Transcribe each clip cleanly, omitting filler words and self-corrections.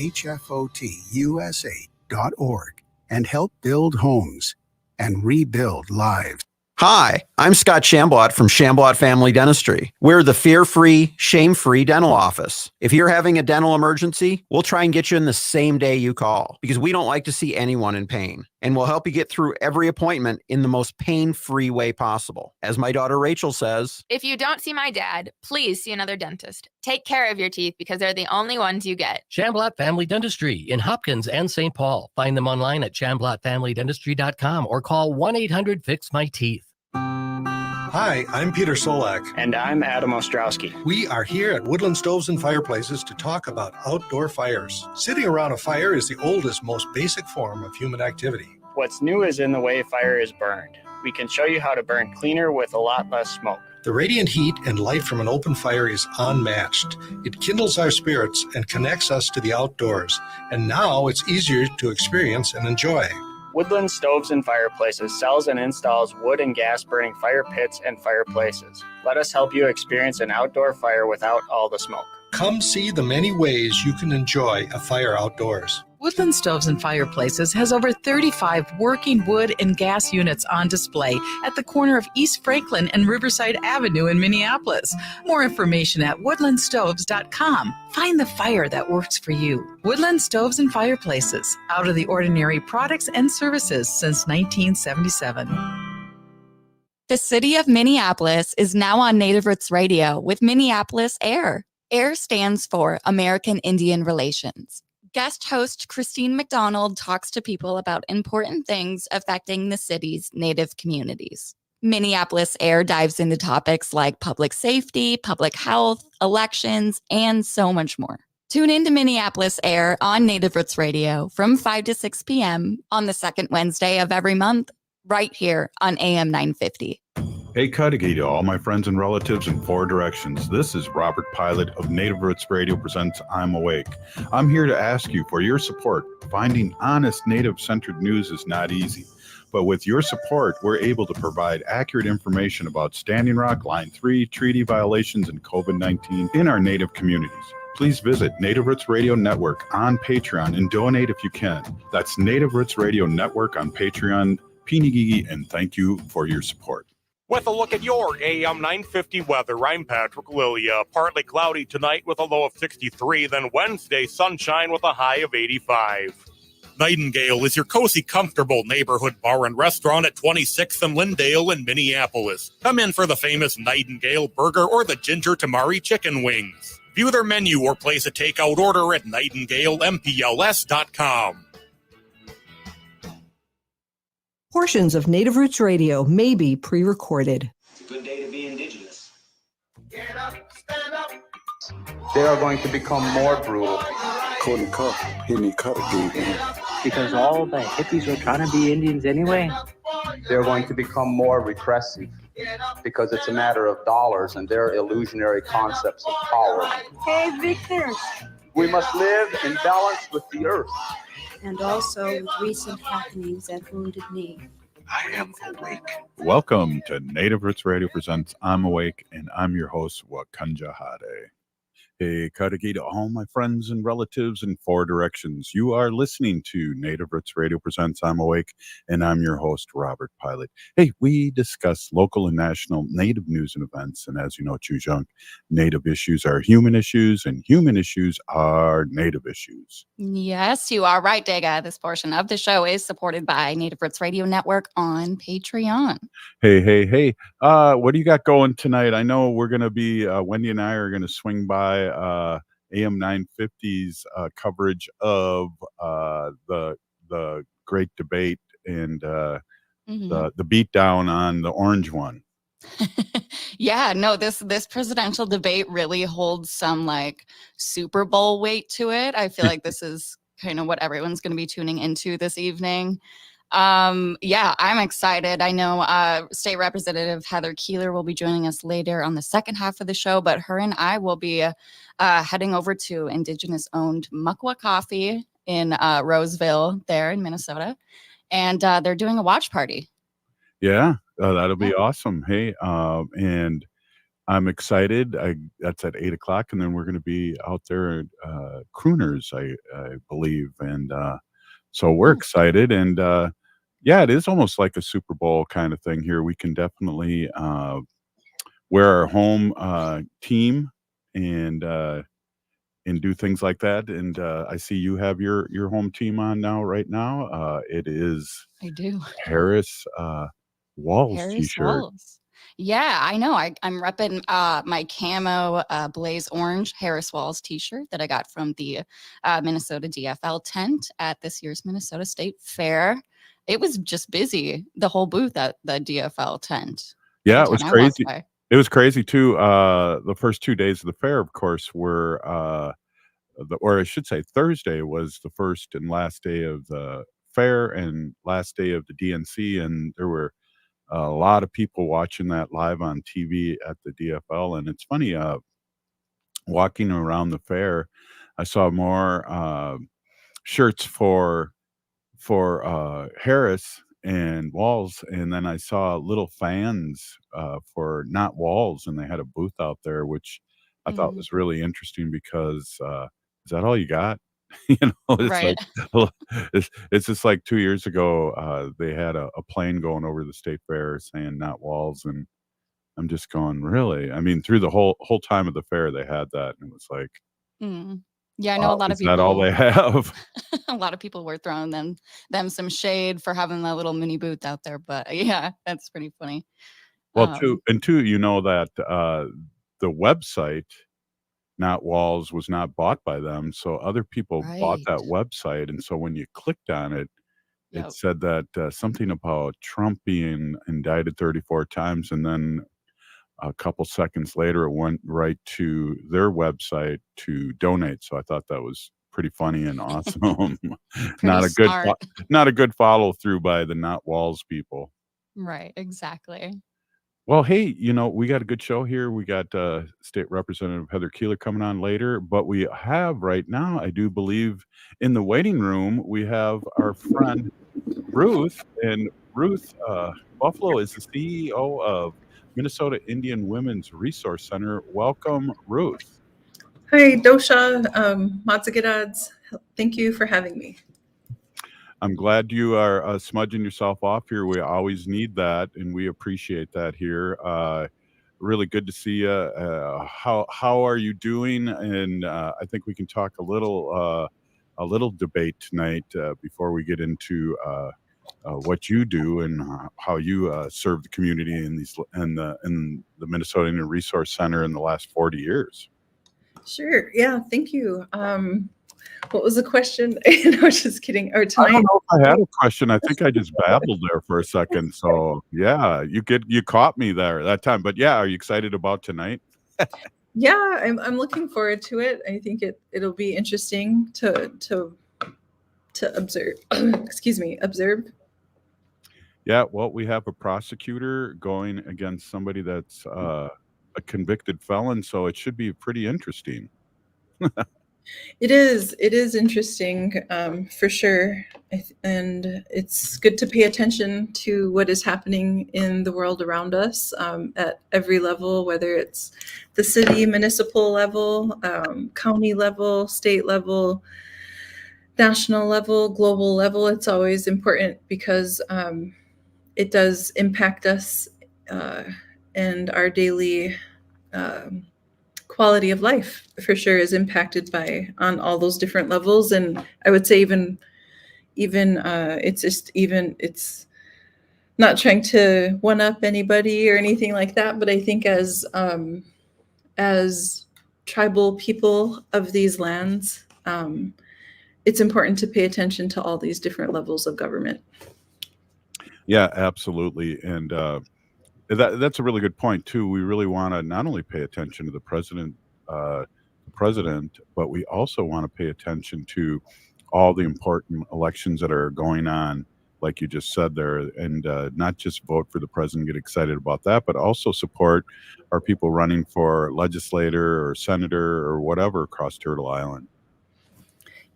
hfotusa.org and help build homes and rebuild lives. Hi, I'm Scott Shamblot from Shamblot Family Dentistry. We're the fear-free, shame-free dental office. If you're having a dental emergency, we'll try and get you in the same day you call because we don't like to see anyone in pain. And we'll help you get through every appointment in the most pain-free way possible. As my daughter Rachel says, if you don't see my dad, please see another dentist. Take care of your teeth because they're the only ones you get. Shamblot Family Dentistry in Hopkins and St. Paul. Find them online at shamblotfamilydentistry.com or call 1-800-FIX-MY-TEETH. Hi, I'm Peter Solak. And I'm Adam Ostrowski. We are here at Woodland Stoves and Fireplaces to talk about outdoor fires. Sitting around a fire is the oldest, most basic form of human activity. What's new is in the way fire is burned. We can show you how to burn cleaner with a lot less smoke. The radiant heat and light from an open fire is unmatched. It kindles our spirits and connects us to the outdoors. And now it's easier to experience and enjoy. Woodland Stoves and Fireplaces sells and installs wood and gas burning fire pits and fireplaces. Let us help you experience an outdoor fire without all the smoke. Come see the many ways you can enjoy a fire outdoors. Woodland Stoves and Fireplaces has over 35 working wood and gas units on display at the corner of East Franklin and Riverside Avenue in Minneapolis. More information at woodlandstoves.com. Find the fire that works for you. Woodland Stoves and Fireplaces, out of the ordinary products and services since 1977. The city of Minneapolis is now on Native Roots Radio with Minneapolis AIR. AIR stands for American Indian Relations. Guest host Christine McDonald talks to people about important things affecting the city's Native communities. Minneapolis AIR dives into topics like public safety, public health, elections, and so much more. Tune in to Minneapolis AIR on Native Roots Radio from 5 to 6 p.m. on the second Wednesday of every month, right here on AM 950. Hey, Cudahy to all my friends and relatives in four directions. This is Robert Pilot of Native Roots Radio presents I'm Awake. I'm here to ask you for your support. Finding honest Native-centered news is not easy, but with your support, we're able to provide accurate information about Standing Rock, Line 3, treaty violations, and COVID-19 in our Native communities. Please visit Native Roots Radio Network on Patreon and donate if you can. That's Native Roots Radio Network on Patreon. Pinigigi, and thank you for your support. With a look at your AM 950 weather, I'm Patrick Lilia. Partly cloudy tonight with a low of 63, then Wednesday, sunshine with a high of 85. Nightingale is your cozy, comfortable neighborhood bar and restaurant at 26th and Lindale in Minneapolis. Come in for the famous Nightingale burger or the ginger tamari chicken wings. View their menu or place a takeout order at nightingalempls.com. Portions of Native Roots Radio may be pre-recorded. It's a good day to be indigenous. Get up, stand up. They are going to become more brutal. Because all the hippies were trying to be Indians anyway. They're going to become more repressive because it's a matter of dollars and their illusionary concepts of power. Hey, Victor. We must live in balance with the earth. And also with recent happenings at Wounded Knee. I am awake. Welcome to Native Roots Radio presents I'm Awake, and I'm your host, Wakanja Hade. Hey, Cudahy to all my friends and relatives in four directions. You are listening to Native Roots Radio presents I'm Awake, and I'm your host, Robert Pilot. Hey, we discuss local and national Native news and events, and as you know, Chujunk, Native issues are human issues, and human issues are Native issues. Yes, you are right, Dega. This portion of the show is supported by Native Roots Radio Network on Patreon. Hey. What do you got going tonight? I know we're going to be, Wendy and I are going to swing by AM 950's coverage of the great debate and the beatdown on the orange one. Yeah, no, this presidential debate really holds some like Super Bowl weight to it. I feel like this is kind of what everyone's going to be tuning into this evening. Yeah, I'm excited. I know State Representative Heather Keeler will be joining us later on the second half of the show, but her and I will be heading over to Indigenous-owned Muckwa Coffee in Roseville there in Minnesota, and they're doing a watch party. Yeah, that'll be awesome. Hey, and I'm excited. That's at 8 o'clock, and then we're going to be out there at Crooners, I believe, and so we're excited. And yeah, it is almost like a Super Bowl kind of thing here. We can definitely wear our home team and do things like that. And I see you have your home team on now, right now. It is I do. Harris Walls Harris T-shirt. Walls. Yeah, I know. I'm repping my camo blaze orange Harris Walls t-shirt that I got from the Minnesota DFL tent at this year's Minnesota State Fair. It was just busy, the whole booth at the DFL tent. Yeah, Every it was time I walked crazy. by. It was crazy too. The first 2 days of the fair, of course, were or I should say Thursday was the first and last day of the fair and last day of the DNC, and there were a lot of people watching that live on TV at the DFL. And it's funny, walking around the fair, I saw more shirts for Harris and Walls, and then I saw little fans for Not Walls, and they had a booth out there, which I thought was really interesting because is that all you got? You know, it's Right. like it's just like 2 years ago, they had a plane going over the state fair saying Not Walls, and I'm just going, "Really?" I mean, through the whole time of the fair, they had that, and it was like, Mm. Yeah, I know a "Wow, lot of is that all people they have?" a lot of people were throwing them some shade for having that little mini booth out there, but yeah, that's pretty funny. Well, Um, you know that, the website, Not Walls, was not bought by them, so other people bought right. that website, and so when you clicked on it, it Yep. said that, something about Trump being indicted 34 times, and then a couple seconds later, it went right to their website to donate, so I thought that was pretty funny and awesome. Pretty Not a good smart. not a good follow through by the Not Walls people. Right, exactly. Well, hey, we got a good show here. We got State Representative Heather Keeler coming on later, but we have right now, I do believe, in the waiting room, we have our friend Ruth. And Ruth Buffalo is the CEO of Minnesota Indian Women's Resource Center. Welcome, Ruth. Hi, Dosha, Matsugidads. Thank you for having me. I'm glad you are smudging yourself off here. We always need that, and we appreciate that here. Really good to see you. How are you doing? And I think we can talk a little debate tonight before we get into what you do and how you serve the community in the Minnesota Indian Resource Center in the last 40 years. Sure. Yeah. Thank you. What was the question? No, just kidding. Or I tonight? don't know if I had a question. I think I just babbled there for a second. So yeah, you caught me there that time. But yeah, are you excited about tonight? Yeah, I'm looking forward to it. I think it'll be interesting to observe. Observe. Yeah, well, we have a prosecutor going against somebody that's a convicted felon, so it should be pretty interesting. It is interesting, for sure. And it's good to pay attention to what is happening in the world around us, at every level, whether it's the city, municipal level, county level, state level, national level, global level. It's always important because it does impact us, and our daily quality of life for sure is impacted on all those different levels. And I would say even it's not trying to one up anybody or anything like that, but I think as tribal people of these lands, it's important to pay attention to all these different levels of government. Yeah, absolutely. And that's a really good point too. We really want to not only pay attention to the president, but we also want to pay attention to all the important elections that are going on, like you just said there, and not just vote for the president, get excited about that, but also support our people running for legislator or senator or whatever across Turtle Island.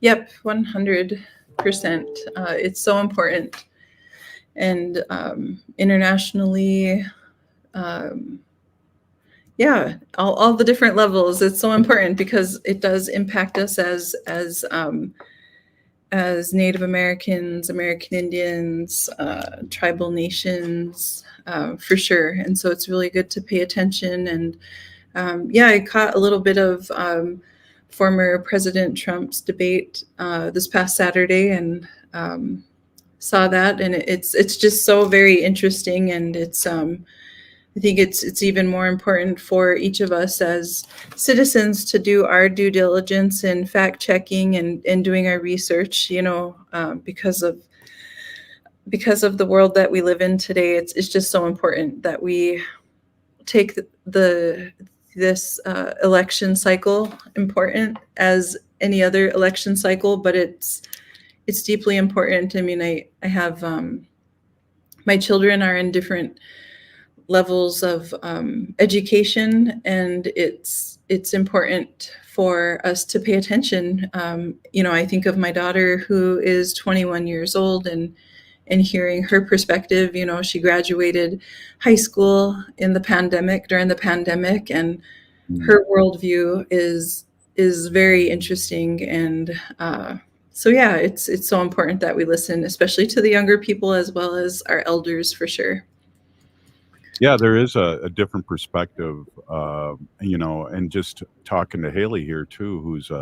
Yep, 100%. It's so important. And internationally, Yeah, all the different levels. It's so important because it does impact us as Native Americans, American Indians, tribal nations, for sure. And so it's really good to pay attention. And yeah, I caught a little bit of former President Trump's debate this past Saturday, and saw that, and it's just so very interesting, and it's I think it's even more important for each of us as citizens to do our due diligence and fact checking and doing our research, because of the world that we live in today. It's just so important that we take this election cycle important as any other election cycle, but it's deeply important. I mean, I have my children are in different levels of education, and it's important for us to pay attention. I think of my daughter who is 21 years old, and hearing her perspective. She graduated high school during the pandemic, and her worldview is very interesting. And so yeah, it's so important that we listen, especially to the younger people as well as our elders, for sure. Yeah, there is a different perspective, and just talking to Haley here too, who's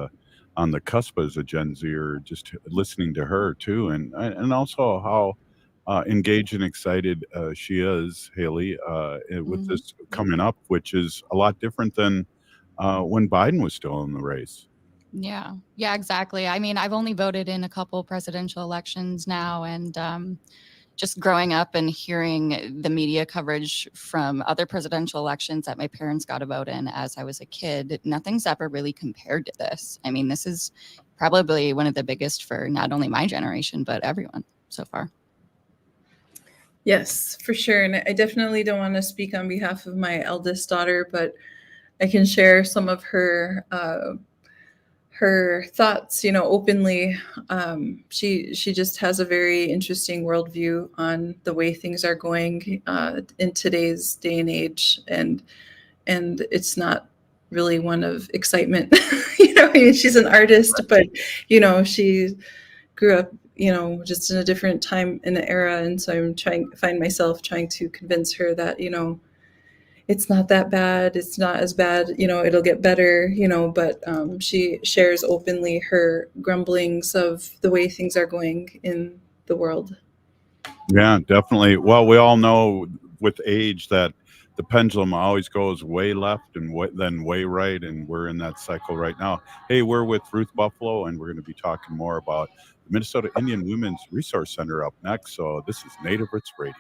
on the cusp as a Gen Zer, just listening to her too, and also how engaged and excited she is, Haley, with this coming up, which is a lot different than when Biden was still in the race. Yeah, exactly. I mean, I've only voted in a couple presidential elections now, and just growing up and hearing the media coverage from other presidential elections that my parents got to vote in as I was a kid, nothing's ever really compared to this. I mean, this is probably one of the biggest for not only my generation, but everyone so far. Yes, for sure. And I definitely don't want to speak on behalf of my eldest daughter, but I can share some of her thoughts, openly. She just has a very interesting worldview on the way things are going in today's day and age, and it's not really one of excitement. I mean, she's an artist, but she grew up, just in a different time in the era, and so I find myself trying to convince her that it's not that bad. It's not as bad, it'll get better, but she shares openly her grumblings of the way things are going in the world. Yeah, definitely. Well, we all know with age that the pendulum always goes way left and then way right, and we're in that cycle right now. Hey, we're with Ruth Buffalo, and we're going to be talking more about the Minnesota Indian Women's Resource Center up next. So this is Native Roots Radio.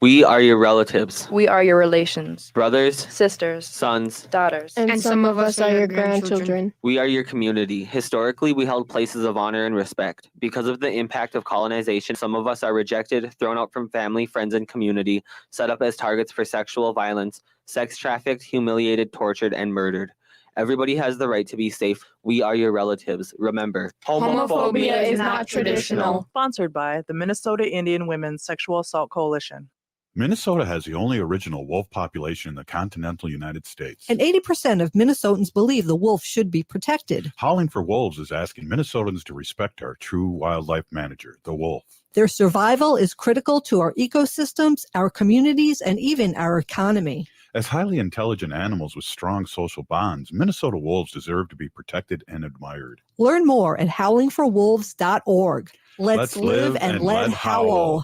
We are your relatives. We are your relations. Brothers, sisters, sons, daughters. And some of us are your grandchildren. We are your community. Historically, we held places of honor and respect. Because of the impact of colonization, some of us are rejected, thrown out from family, friends, and community, set up as targets for sexual violence, sex trafficked, humiliated, tortured, and murdered. Everybody has the right to be safe. We are your relatives. Remember, homophobia is not traditional. Sponsored by the Minnesota Indian Women's Sexual Assault Coalition. Minnesota has the only original wolf population in the continental United States. And 80% of Minnesotans believe the wolf should be protected. Howling for Wolves is asking Minnesotans to respect our true wildlife manager, the wolf. Their survival is critical to our ecosystems, our communities, and even our economy. As highly intelligent animals with strong social bonds, Minnesota wolves deserve to be protected and admired. Learn more at howlingforwolves.org. Let's live and let howl.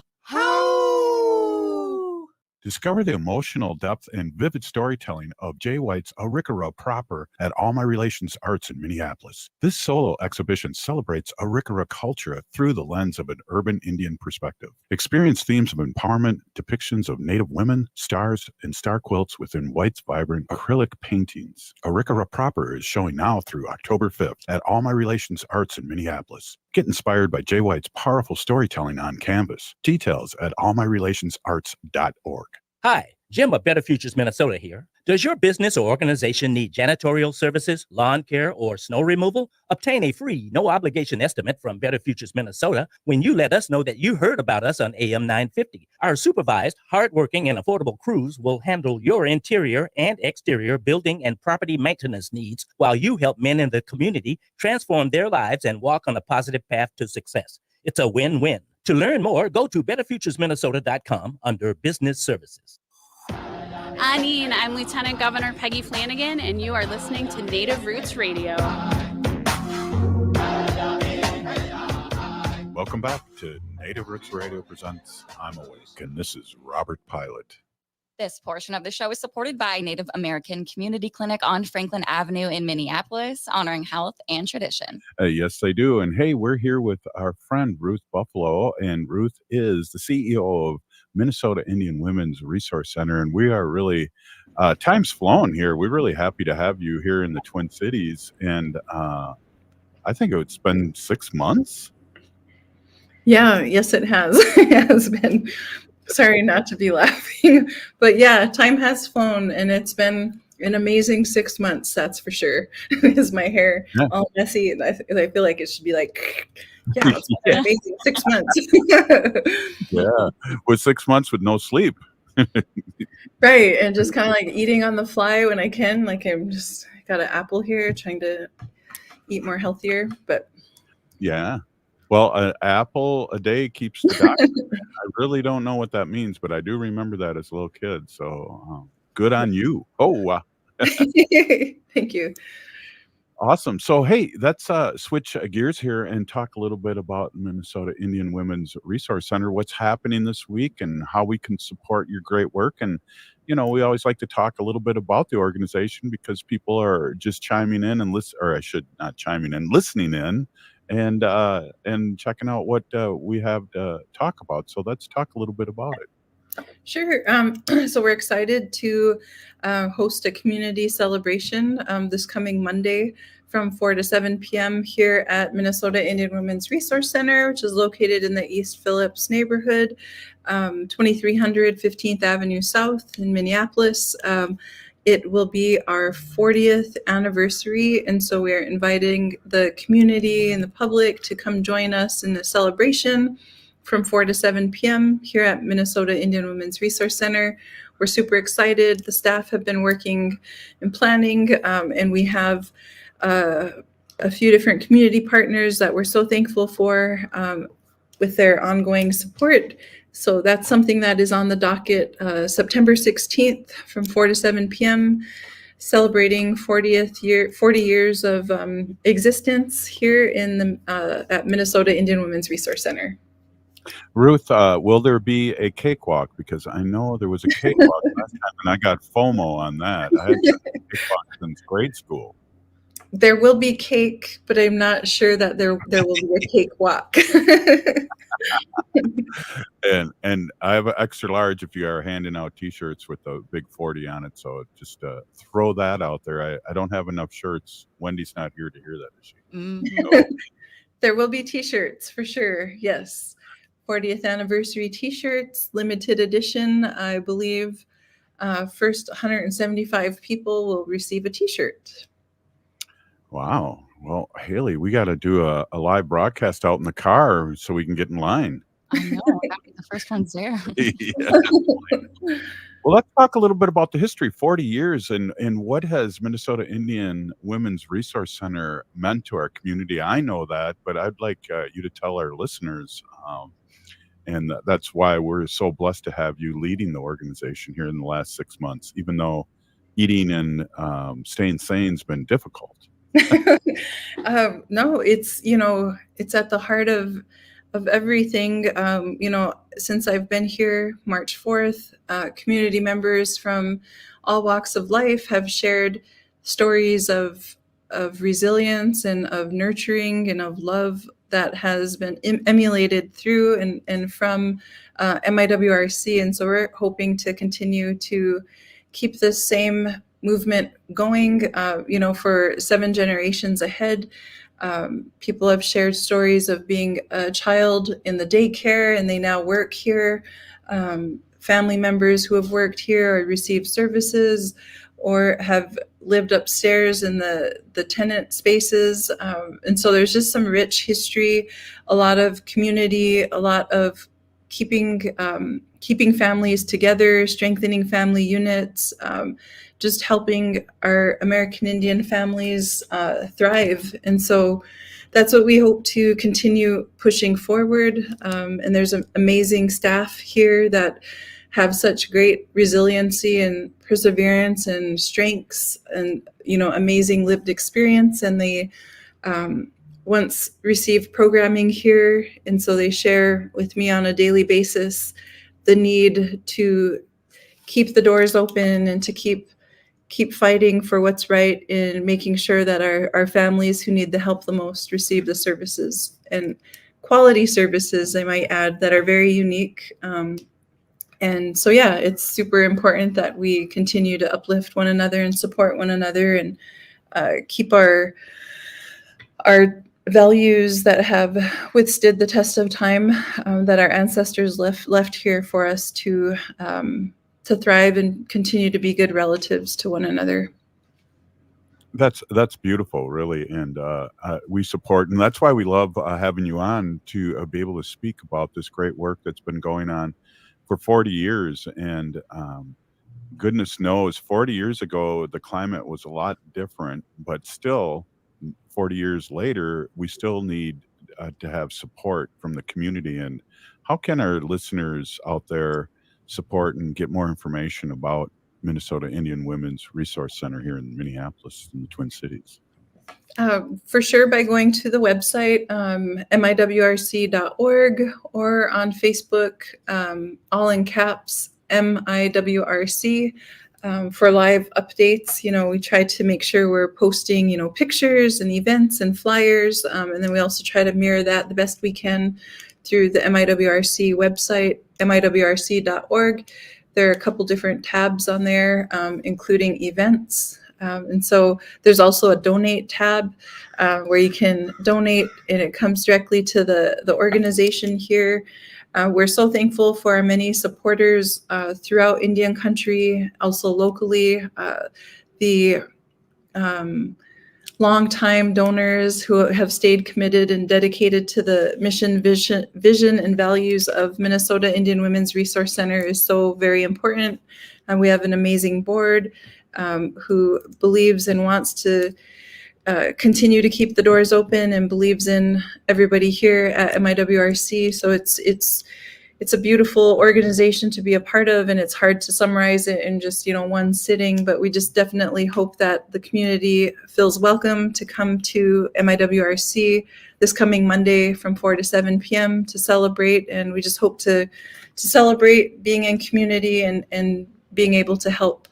Discover the emotional depth and vivid storytelling of Jay White's Arikara proper at All My Relations Arts in Minneapolis. This solo exhibition celebrates Arikara culture through the lens of an urban Indian perspective. Experience themes of empowerment, depictions of Native women, stars, and star quilts within White's vibrant acrylic paintings. Arikara proper is showing now through October 5th at All My Relations Arts in Minneapolis. Get inspired by Jay White's powerful storytelling on canvas. Details at allmyrelationsarts.org. Hi, Jim of Better Futures Minnesota here. Does your business or organization need janitorial services, lawn care, or snow removal? Obtain a free, no-obligation estimate from Better Futures Minnesota when you let us know that you heard about us on AM 950. Our supervised, hardworking, and affordable crews will handle your interior and exterior building and property maintenance needs while you help men in the community transform their lives and walk on a positive path to success. It's a win-win. To learn more, go to betterfuturesminnesota.com under Business Services. Anine, I'm Lieutenant Governor Peggy Flanagan, and you are listening to Native Roots Radio. Welcome back to Native Roots Radio presents I'm Awake, and this is Robert Pilot. This portion of the show is supported by Native American Community Clinic on Franklin Avenue in Minneapolis, honoring health and tradition. Yes, they do. And hey, we're here with our friend Ruth Buffalo, and Ruth is the CEO of Minnesota Indian Women's Resource Center. And we are really, time's flown here. We're really happy to have you here in the Twin Cities. And I think it's been 6 months. Yeah, yes, it has. It has been. Sorry not to be laughing, but yeah, time has flown, and it's been an amazing 6 months, that's for sure. Is my hair all messy, and I feel like it should be like, yeah, it's been an amazing 6 months. Yeah, with 6 months with no sleep. Right, and just kind of like eating on the fly when I can. Like I got an apple here, trying to eat more healthier, but yeah. Well, an apple a day keeps the doctor. I really don't know what that means, but I do remember that as a little kid. So good on you. Oh, thank you. Awesome. So, hey, let's switch gears here and talk a little bit about Minnesota Indian Women's Resource Center, what's happening this week and how we can support your great work. And, you know, we always like to talk a little bit about the organization because people are just chiming in and listening in. And checking out what we have to talk about. So let's talk a little bit about it. Sure. So we're excited to host a community celebration this coming Monday from 4 to 7 p.m. here at Minnesota Indian Women's Resource Center, which is located in the East Phillips neighborhood, 2300 15th Avenue South in Minneapolis. It will be our 40th anniversary, and so we're inviting the community and the public to come join us in the celebration from 4 to 7 p.m. here at Minnesota Indian Women's Resource Center. We're super excited. The staff have been working and planning, and we have a few different community partners that we're so thankful for with their ongoing support. So that's something that is on the docket September 16th from 4 to 7 p.m., celebrating 40 years of existence here in the at Minnesota Indian Women's Resource Center. Ruth, will there be a cakewalk? Because I know there was a cakewalk last time, and I got FOMO on that. I had a cakewalk since grade school. There will be cake, but I'm not sure that there will be a cakewalk. And I have an extra large if you are handing out T-shirts with the big 40 on it. So just throw that out there. I don't have enough shirts. Wendy's not here to hear that, is she? Mm-hmm. There will be T-shirts for sure. Yes. 40th anniversary T-shirts, limited edition. I believe first 175 people will receive a T-shirt. Wow. Well, Haley, we got to do a live broadcast out in the car so we can get in line. I know. I'll be the first ones there. Yeah. Well, let's talk a little bit about the history, 40 years, and what has Minnesota Indian Women's Resource Center meant to our community. I know that, but I'd like you to tell our listeners, and that's why we're so blessed to have you leading the organization here in the last 6 months, even though eating and staying sane has been difficult. No, it's at the heart of everything. Since I've been here, March 4th, community members from all walks of life have shared stories of resilience and of nurturing and of love that has been emulated through and from MIWRC. And so we're hoping to continue to keep this same movement going, for 7 generations ahead. People have shared stories of being a child in the daycare and they now work here. family members who have worked here or received services or have lived upstairs in the tenant spaces. And so there's just some rich history, a lot of community, a lot of keeping families together, strengthening family units, just helping our American Indian families thrive. And so that's what we hope to continue pushing forward. And there's an amazing staff here that have such great resiliency and perseverance and strengths and, amazing lived experience. And they once received programming here. And so they share with me on a daily basis the need to keep the doors open and to keep fighting for what's right in making sure that our families who need the help the most receive the services and quality services, I might add, that are very unique. And so, yeah, it's super important that we continue to uplift one another and support one another and keep our values that have withstood the test of time, that our ancestors left here for us to thrive and continue to be good relatives to one another. That's beautiful, really, and we support, and that's why we love having you on to be able to speak about this great work that's been going on for 40 years. And goodness knows, 40 years ago, the climate was a lot different, but still, 40 years later, we still need to have support from the community. And how can our listeners out there support and get more information about Minnesota Indian Women's Resource Center here in Minneapolis in the Twin Cities? For sure, by going to the website, miwrc.org, or on Facebook, all in caps, MIWRC. For live updates, we try to make sure we're posting, pictures and events and flyers. And then we also try to mirror that the best we can through the MIWRC website, miwrc.org. There are a couple different tabs on there, including events. And so there's also a donate tab where you can donate, and it comes directly to the organization here. We're so thankful for our many supporters throughout Indian country, also locally, the longtime donors who have stayed committed and dedicated to the mission, vision, and values of Minnesota Indian Women's Resource Center is so very important. And we have an amazing board who believes and wants to continue to keep the doors open and believes in everybody here at MIWRC. So it's a beautiful organization to be a part of, and it's hard to summarize it in just one sitting, but we just definitely hope that the community feels welcome to come to MIWRC this coming Monday from 4 to 7 p.m. to celebrate. And we just hope to celebrate being in community and being able to help.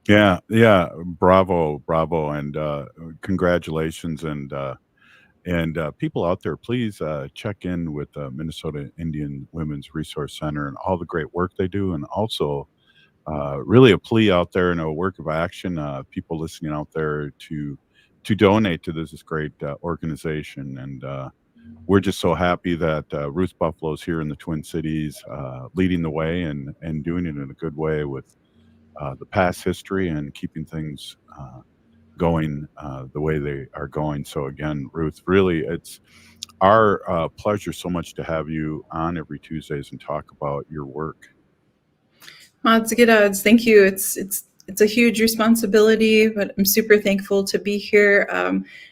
Yeah, bravo, and congratulations, and people out there, please check in with Minnesota Indian Women's Resource Center and all the great work they do, and also really a plea out there and a work of action, people listening out there to donate to this great organization. And we're just so happy that Ruth Buffalo's here in the Twin Cities, leading the way and doing it in a good way with the past history and keeping things going the way they are going. So again, Ruth, really, it's our pleasure so much to have you on every Tuesdays and talk about your work. It's a good odds. Thank you. It's a huge responsibility, but I'm super thankful to be here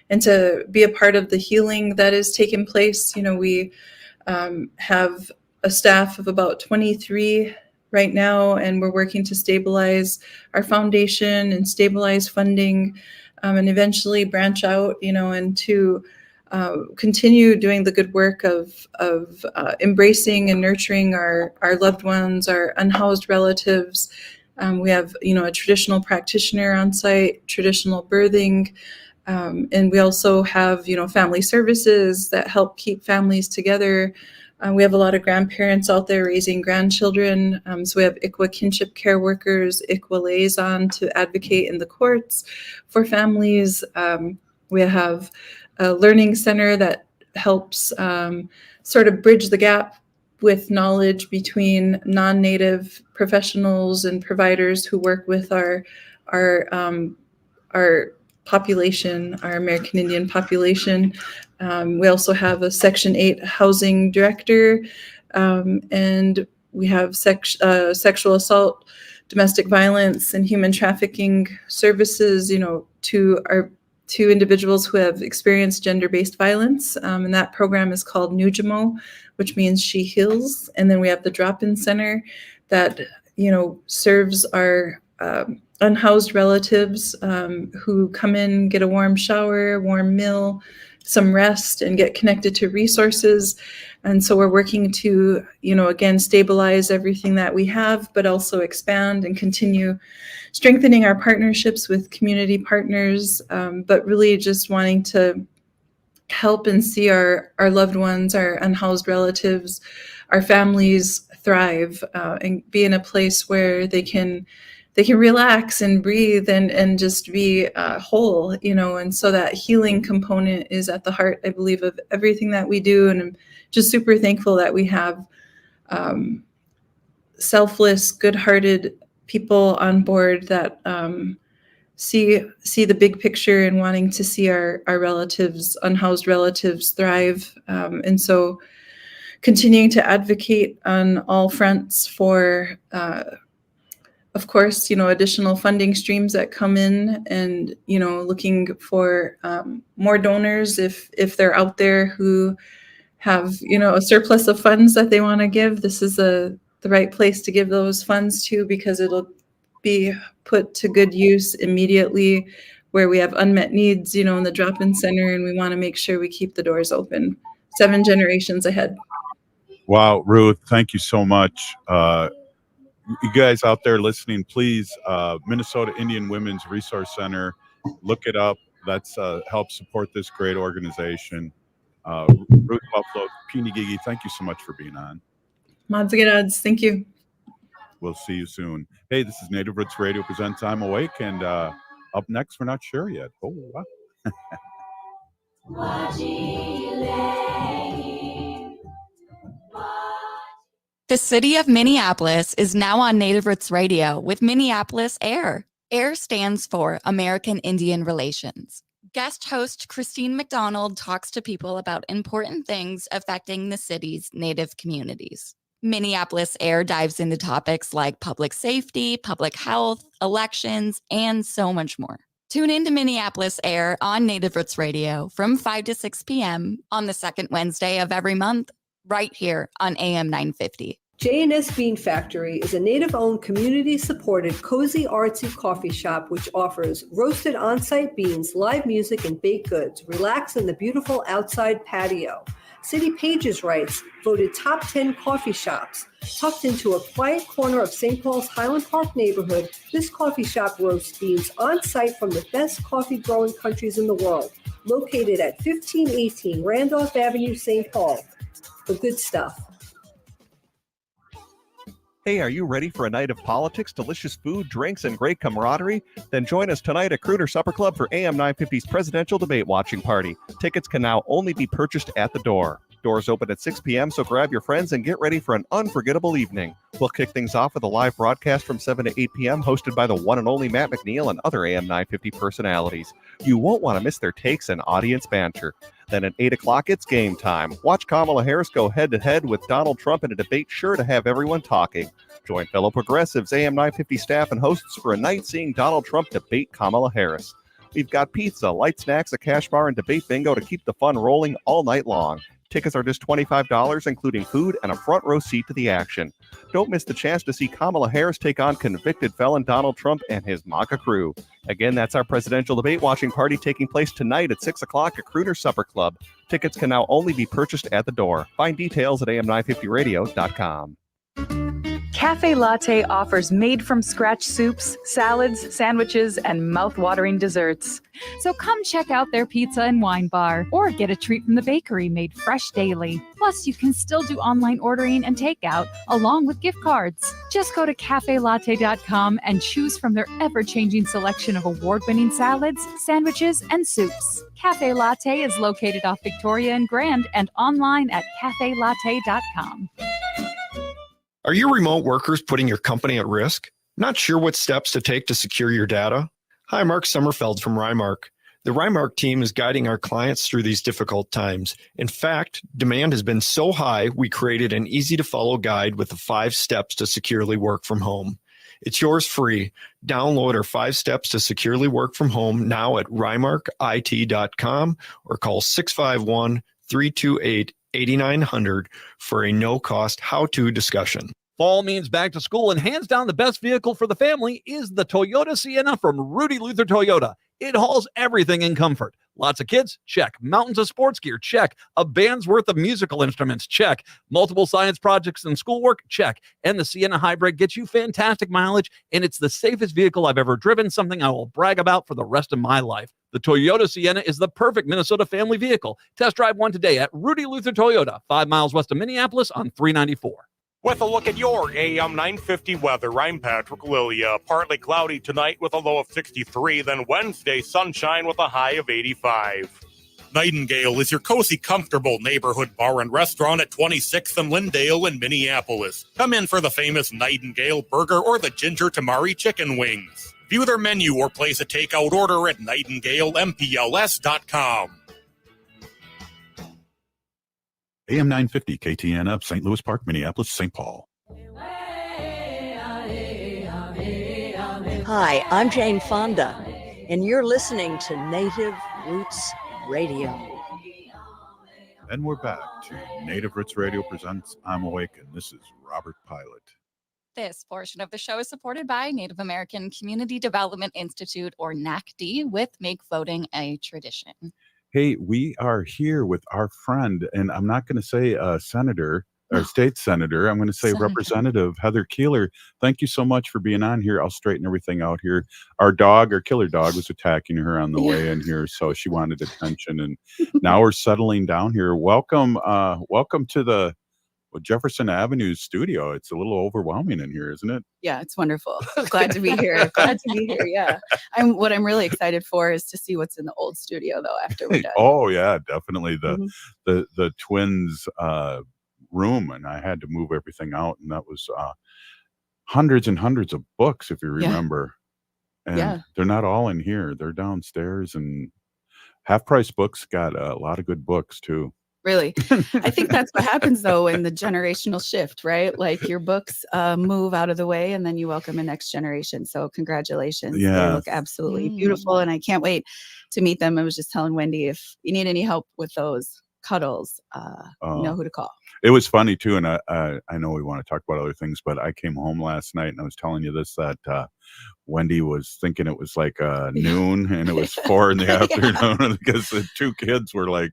and to be a part of the healing that is taking place. We have a staff of about 23 right now, and we're working to stabilize our foundation and stabilize funding, and eventually branch out, and to continue doing the good work of embracing and nurturing our loved ones, our unhoused relatives. We have, a traditional practitioner on site, traditional birthing, and we also have, family services that help keep families together. We have a lot of grandparents out there raising grandchildren. So we have ICWA kinship care workers, ICWA liaison to advocate in the courts for families. We have a learning center that helps sort of bridge the gap with knowledge between non-native professionals and providers who work with our population, our American Indian population. We also have a Section 8 housing director, and we have sexual assault, domestic violence, and human trafficking services, to individuals who have experienced gender-based violence. And that program is called Nujamo, which means She Heals. And then we have the drop-in center that, serves our unhoused relatives who come in, get a warm shower, warm meal, some rest, and get connected to resources. And so we're working to, again, stabilize everything that we have, but also expand and continue strengthening our partnerships with community partners, but really just wanting to help and see our loved ones, our unhoused relatives, our families thrive, and be in a place where they can relax and breathe and just be whole, and so that healing component is at the heart, I believe, of everything that we do. And I'm just super thankful that we have selfless, good-hearted people on board that see the big picture and wanting to see our relatives, unhoused relatives, thrive. And so continuing to advocate on all fronts for of course, additional funding streams that come in, and, looking for more donors if they're out there who have, a surplus of funds that they want to give. This is the right place to give those funds to, because it'll be put to good use immediately where we have unmet needs, in the drop-in center, and we want to make sure we keep the doors open 7 generations ahead. Wow, Ruth, thank you so much. You guys out there listening, please, Minnesota Indian Women's Resource Center, look it up. That's help support this great organization. Ruth Buffalo, Pinigigi, thank you so much for being on. Mods, thank you. We'll see you soon. Hey, this is Native Roots Radio presents I'm Awake, and up next, we're not sure yet. Oh, wow. The city of Minneapolis is now on Native Roots Radio with Minneapolis AIR. AIR stands for American Indian Relations. Guest host Christine McDonald talks to people about important things affecting the city's Native communities. Minneapolis AIR dives into topics like public safety, public health, elections, and so much more. Tune in to Minneapolis AIR on Native Roots Radio from 5 to 6 p.m. on the second Wednesday of every month, right here on AM 950. J&S Bean Factory is a Native-owned, community-supported, cozy, artsy coffee shop which offers roasted on-site beans, live music, and baked goods. Relax in the beautiful outside patio. City Pages writes, voted top 10 coffee shops. Tucked into a quiet corner of St. Paul's Highland Park neighborhood, this coffee shop roasts beans on-site from the best coffee-growing countries in the world. Located at 1518 Randolph Avenue, St. Paul. The good stuff. Hey, are you ready for a night of politics, delicious food, drinks, and great camaraderie? Then join us tonight at Crooner Supper Club for AM 950's presidential debate watching party. Tickets can now only be purchased at the door. Doors open at 6 p.m., so grab your friends and get ready for an unforgettable evening. We'll kick things off with a live broadcast from 7 to 8 p.m. hosted by the one and only Matt McNeil and other AM 950 personalities. You won't want to miss their takes and audience banter. Then at 8 o'clock, it's game time. Watch Kamala Harris go head-to-head with Donald Trump in a debate sure to have everyone talking. Join fellow progressives, AM 950 staff, and hosts for a night seeing Donald Trump debate Kamala Harris. We've got pizza, light snacks, a cash bar, and debate bingo to keep the fun rolling all night long. Tickets are just $25, including food and a front row seat to the action. Don't miss the chance to see Kamala Harris take on convicted felon Donald Trump and his MAGA crew. Again, that's our presidential debate watching party taking place tonight at 6 o'clock at Crooner Supper Club. Tickets can now only be purchased at the door. Find details at am950radio.com. Cafe Latte offers made-from-scratch soups, salads, sandwiches, and mouth-watering desserts. So come check out their pizza and wine bar, or get a treat from the bakery made fresh daily. Plus, you can still do online ordering and takeout, along with gift cards. Just go to cafelatte.com and choose from their ever-changing selection of award-winning salads, sandwiches, and soups. Cafe Latte is located off Victoria and Grand and online at cafelatte.com. Are your remote workers putting your company at risk? Not sure what steps to take to secure your data? Hi, Mark Sommerfeld from Rymark. The Rymark team is guiding our clients through these difficult times. In fact, demand has been so high, we created an easy-to-follow guide with the 5 steps to securely work from home. It's yours free. Download our 5 steps to securely work from home now at rymarkit.com or call 651-328-8900 for a no-cost how-to discussion. Fall means back to school, and hands down the best vehicle for the family is the Toyota Sienna from Rudy Luther Toyota. It hauls everything in comfort. Lots of kids? Check. Mountains of sports gear? Check. A band's worth of musical instruments? Check. Multiple science projects and schoolwork? Check. And the Sienna Hybrid gets you fantastic mileage, and it's the safest vehicle I've ever driven, something I will brag about for the rest of my life. The Toyota Sienna is the perfect Minnesota family vehicle. Test drive one today at Rudy Luther Toyota, 5 miles west of Minneapolis on 394. With a look at your AM 950 weather, I'm Patrick Lilia. Partly cloudy tonight with a low of 63, then Wednesday, sunshine with a high of 85. Nightingale is your cozy, comfortable neighborhood bar and restaurant at 26th and Lindale in Minneapolis. Come in for the famous Nightingale burger or the ginger tamari chicken wings. View their menu or place a takeout order at nightingalempls.com. AM 950 KTN up, St. Louis Park, Minneapolis, St. Paul. Hi, I'm Jane Fonda, and you're listening to Native Roots Radio. And we're back to Native Roots Radio presents I'm Awake, and this is Robert Pilot. This portion of the show is supported by Native American Community Development Institute, or NACD, with Make Voting a Tradition. Hey, we are here with our friend, and I'm not going to say senator or state senator. I'm going to say Representative Heather Keeler. Thank you so much for being on here. I'll straighten everything out here. Our killer dog, was attacking her on the way in here, so she wanted attention, and now we're settling down here. Welcome to the Jefferson Avenue studio. It's a little overwhelming in here, isn't it? Yeah, it's wonderful. Glad to be here. Yeah. What I'm really excited for is to see what's in the old studio though after we're done. Oh yeah, definitely the twins room, and I had to move everything out, and that was hundreds and hundreds of books, if you remember. And they're not all in here. They're downstairs, and Half Price Books got a lot of good books too. Really. I think that's what happens though in the generational shift, right? Like your books move out of the way and then you welcome a next generation. So congratulations. Yeah. They look absolutely beautiful and I can't wait to meet them. I was just telling Wendy, if you need any help with those cuddles, you know who to call. It was funny too. And I know we want to talk about other things, but I came home last night and I was telling you this, that Wendy was thinking it was like noon and it was 4 in the afternoon because the 2 kids were like,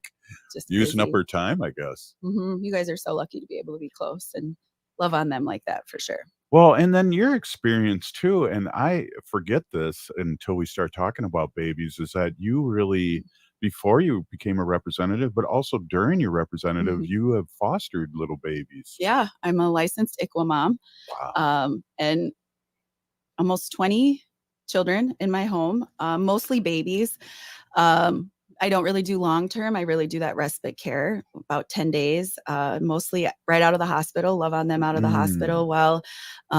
just using up her time, I guess. You guys are so lucky to be able to be close and love on them like that for sure. Well, and then your experience too, and I forget this until we start talking about babies, is that you really, before you became a representative, but also during your representative, you have fostered little babies. Yeah, I'm a licensed ICWA mom. Wow. And almost 20 children in my home, mostly babies. I don't really do long-term. I really do that respite care, about 10 days, mostly right out of the hospital, love on them out of the hospital while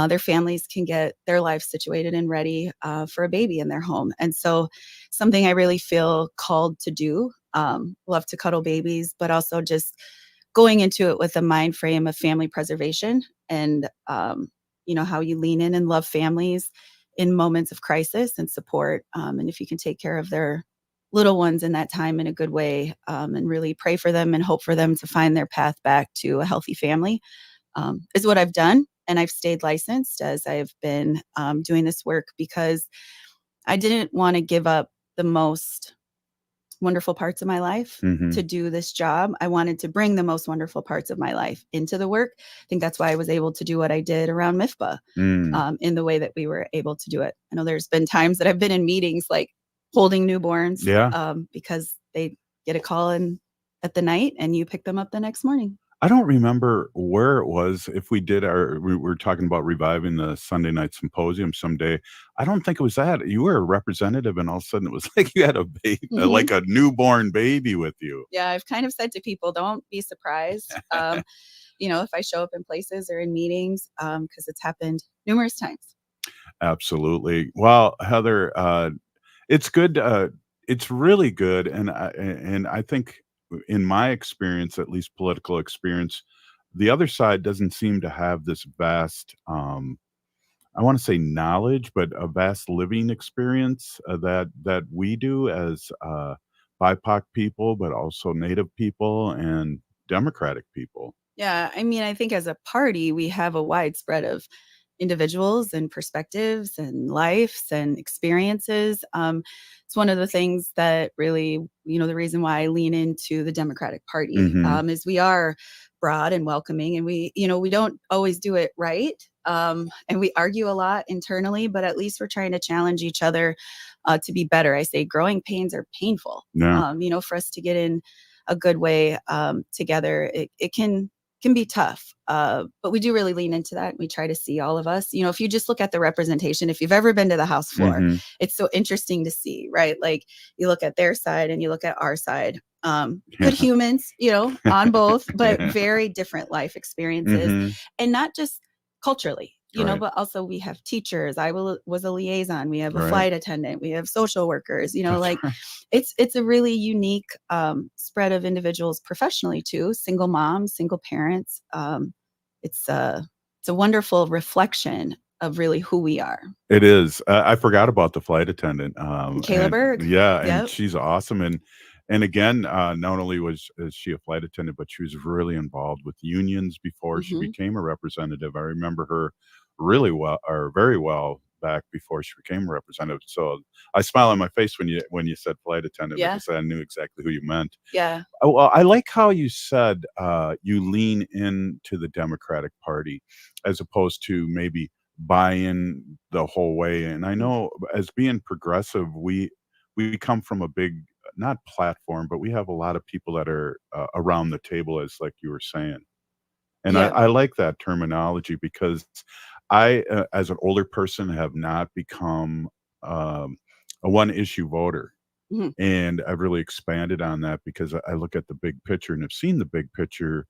their families can get their life situated and ready for a baby in their home. And so something I really feel called to do, love to cuddle babies, but also just going into it with a mind frame of family preservation and, how you lean in and love families in moments of crisis and support. And if you can take care of their little ones in that time in a good way, and really pray for them and hope for them to find their path back to a healthy family, is what I've done. And I've stayed licensed as I've been doing this work because I didn't want to give up the most wonderful parts of my life to do this job. I wanted to bring the most wonderful parts of my life into the work. I think that's why I was able to do what I did around MIFPA in the way that we were able to do it. I know there's been times that I've been in meetings like holding newborns because they get a call in at the night and you pick them up the next morning. I don't remember where it was. If we were talking about reviving the Sunday night symposium someday. I don't think it was that. You were a representative and all of a sudden it was like you had a baby, like a newborn baby with you. Yeah, I've kind of said to people, don't be surprised. if I show up in places or in meetings, because it's happened numerous times. Absolutely. Well, Heather, it's good. It's really good, and I think, in my experience, at least political experience, the other side doesn't seem to have this vast, I want to say knowledge, but a vast living experience that we do as BIPOC people, but also Native people and Democratic people. Yeah, I mean, I think as a party, we have a wide spread of individuals and perspectives and lives and experiences. It's one of the things that really, the reason why I lean into the Democratic Party Mhm. is we are broad and welcoming, and we don't always do it right. And we argue a lot internally, but at least we're trying to challenge each other to be better. I say growing pains are painful. Yeah. For us to get in a good way together, it can be tough. But we do really lean into that. We try to see all of us. If you just look at the representation, if you've ever been to the House floor, Mhm. it's so interesting to see, right? Like you look at their side and you look at our side. Yeah. Good humans, on both, but very different life experiences. Mhm. And not just culturally, Right. but also we have teachers. Was a liaison. We have a Right. flight attendant. We have social workers, That's like right. it's a really unique spread of individuals professionally too, single moms, single parents. It's a wonderful reflection of really who we are. It is. I forgot about the flight attendant. Kayla And Berg. yeah, and Yep. she's awesome. And again, not only is she a flight attendant, but she was really involved with unions before she Mhm. became a representative. I remember her really well, or very well, back before she became a representative. So I smile on my face when you said flight attendant, Yeah. because I knew exactly who you meant. Yeah. Oh, well, I like how you said you lean into the Democratic Party as opposed to maybe buy in the whole way. And I know, as being progressive, we come from a big, not platform, but we have a lot of people that are around the table, as like you were saying. And Yeah. I like that terminology, because I, as an older person, have not become a one issue voter. Mhm. And I've really expanded on that, because I look at the big picture and have seen the big picture.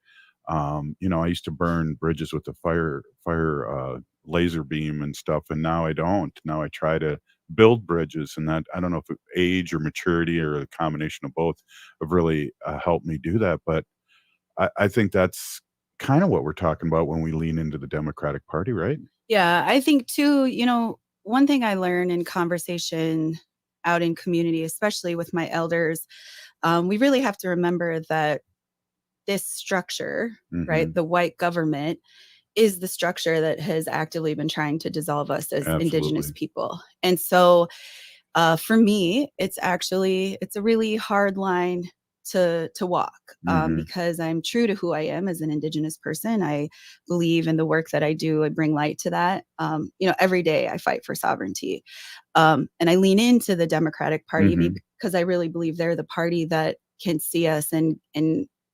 I used to burn bridges with a fire laser beam and stuff, and now I don't. Now I try to build bridges, and that, I don't know if age or maturity or a combination of both, have really helped me do that. But I think that's kind of what we're talking about when we lean into the Democratic Party, right? Yeah, I think too, one thing I learned in conversation out in community, especially with my elders, we really have to remember that this structure, right, Mhm. the white government, is the structure that has actively been trying to dissolve us as Indigenous Absolutely. people. And so for me, it's a really hard line to walk Mhm. because I'm true to who I am as an Indigenous person. I believe in the work that I do. I bring light to that. Every day I fight for sovereignty, and I lean into the Democratic Party Mhm. because I really believe they're the party that can see us and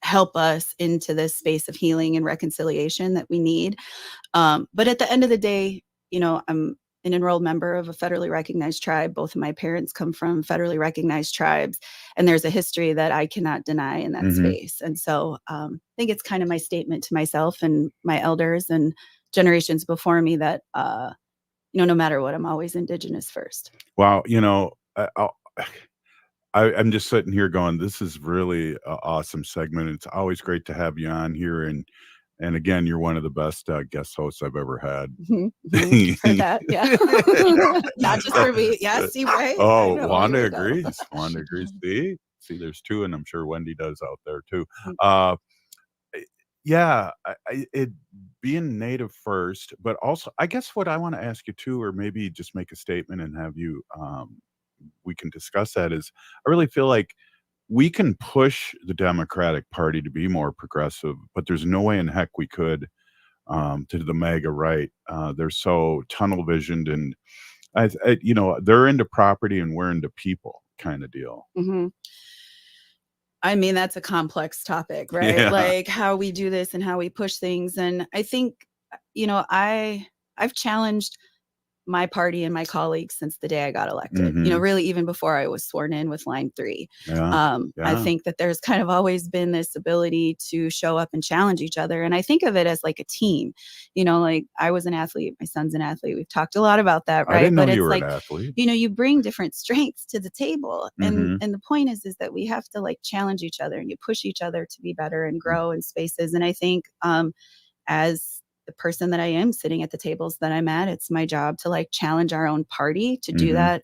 help us into this space of healing and reconciliation that we need. But at the end of the day, I'm an enrolled member of a federally recognized tribe. Both of my parents come from federally recognized tribes, and there's a history that I cannot deny in that Mhm. space. And so I think it's kind of my statement to myself and my elders and generations before me that, no matter what, I'm always Indigenous first. Wow, I'm just sitting here going, "This is really a awesome segment." It's always great to have you on here, and again, you're one of the best guest hosts I've ever had. Mhm, mhm. Heard that, yeah. Not just for me. Yeah, see, right? I Oh, know, here Wanda we go. agrees. Wanda agrees. See, there's two, and I'm sure Wendy does out there too. Mm. Eh, yeah, it being native first, but also, I guess what I want to ask you too, or maybe just make a statement and have you, we can discuss that, is I really feel like we can push the Democratic Party to be more progressive, but there's no way in heck we could, to the MAGA right. They're so tunnel visioned, and they're into property and we're into people, kind of deal. Mhm. I mean, that's a complex topic, right? Yeah. Like how we do this and how we push things. And I think, I've challenged my party and my colleagues since the day I got elected, really even before I was sworn in with line 3. I think that there's kind of always been this ability to show up and challenge each other. And I think of it as like a team, like I was an athlete, my son's an athlete. We've talked a lot about that, right? I didn't know but you it's were like, an athlete. you bring different strengths to the table. And the point is that we have to like challenge each other and you push each other to be better and grow in spaces. And I think as the person that I am sitting at the tables that I'm at, it's my job to like challenge our own party to do that.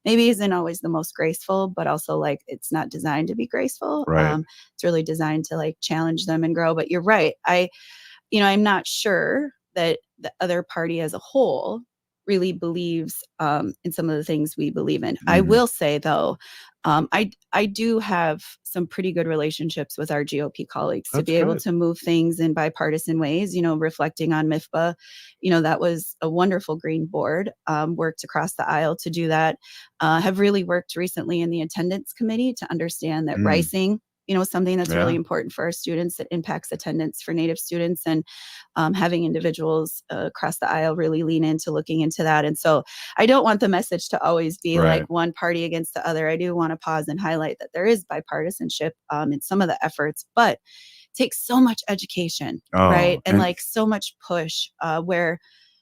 Maybe isn't always the most graceful, but also like it's not designed to be graceful. Right. It's really designed to like challenge them and grow. But you're right. I'm not sure that the other party as a whole really believes in some of the things we believe in. I will say though, I do have some pretty good relationships with our GOP colleagues to be able to move things in bipartisan ways, reflecting on MIFPA, that was a wonderful green board, worked across the aisle to do that, have really worked recently in the attendance committee to understand that rising, something that's really important for our students that impacts attendance for Native students, and having individuals across the aisle really lean into looking into that. And so I don't want the message to always be like one party against the other. I do want to pause and highlight that there is bipartisanship in some of the efforts, but it takes so much education, right? And like so much push where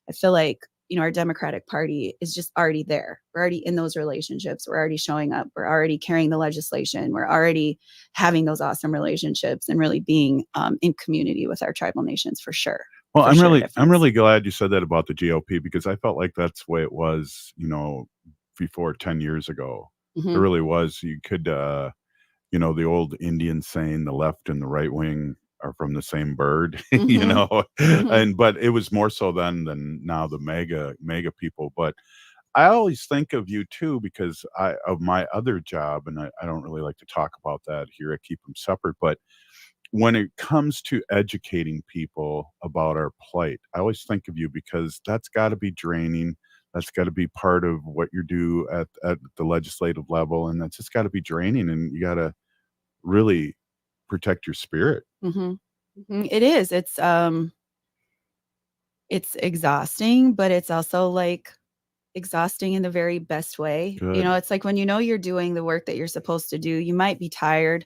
I feel like, our Democratic Party is just already there. We're already in those relationships. We're already showing up. We're already carrying the legislation. We're already having those awesome relationships and really being in community with our tribal nations for sure. Well, I'm really glad you said that about the GOP, because I felt like that's the way it was, before 10 years ago. It really was. You could, the old Indian saying, the left and the right wing are from the same bird, but it was more so then than now, the mega people. But I always think of you too, because of my other job, and I don't really like to talk about that here. I keep them separate. But when it comes to educating people about our plight, I always think of you, because that's got to be draining. That's got to be part of what you do at the legislative level. And that's just got to be draining, and you got to really protect your spirit. It is. It's exhausting, but it's also like exhausting in the very best way. It's like when you're doing the work that you're supposed to do, you might be tired,